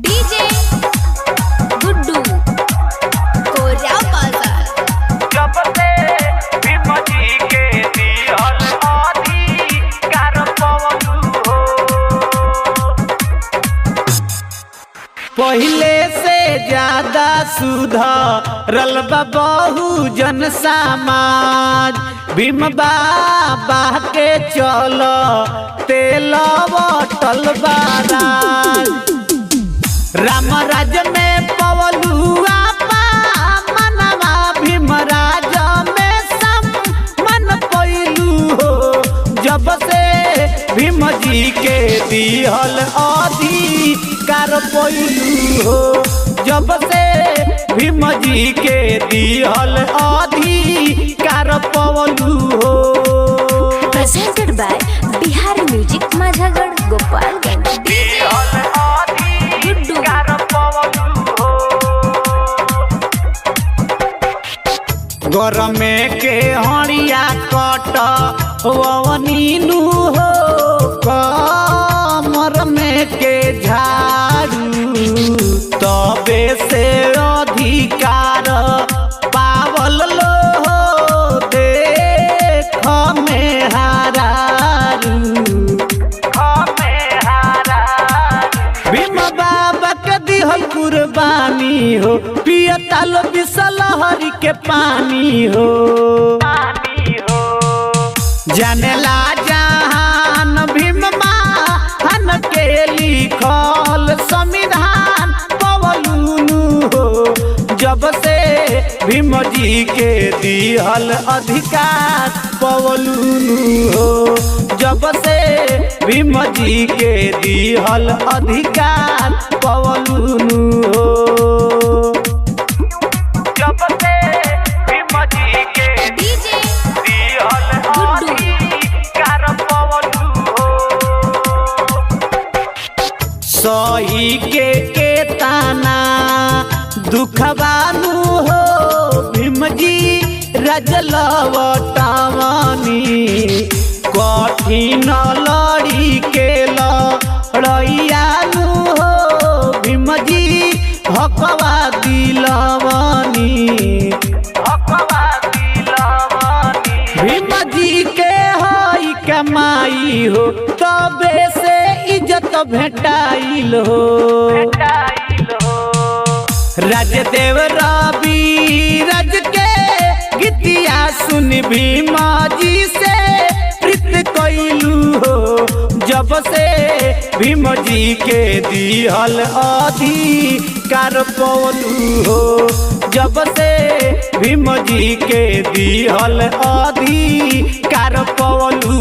DJ Guddu कोरिया बाजार। जब से भीम जी के दिहल अधिकार पवलू हो, पहिले से ज्यादा सुधरल बा बहुजन समाज। भीम बाबा के चल तेल बटल बाराज। राम राज में पवलुआ मनवा, भीम राज में मन पैलू हो। जब से भीम जी के दिहल अधिकार पैलू हो, जब से भीम जी के दिहल अधिकार पवलू हो। Presented by Bihari music Majhagarh Gopalganj. दिहल अधिकार पवलू हो, गरमे के हड़िया कट वनीनु हो, कमर में के झाड़ू तबे से अधिकार पावल लो हो। देख में हारारू भीम बाबा के दिहल कुर्बानी हो, पियताल बिसलहरी के पानी हो। जानेला जहान भीम महान के लिखल संविधान पवलू हो। जब से भीम जी के दिहल अधिकार पवलू हो, जब से भीम जी के दिहल अधिकार पवलू हो। जब से भीम जी के डीजे दिहल अधिकार पवलू हो। सही के ताना दुखबानू हो, भीम जी रजलवटावनी कठिन लड़ी के लड़ैयानू हो। भीम जी हकवा दिलवनी, भीम जी के हई कमाई हो, तबे से इज्जत भेटाइल हो। राजदेव रवि राज के गीतिया सुन भीम जी से प्रीत कैलू हो। जब से भीम जी के दिहल अधिकार पवलू हो, जब से भीम जी के दिहल अधिकार पवलू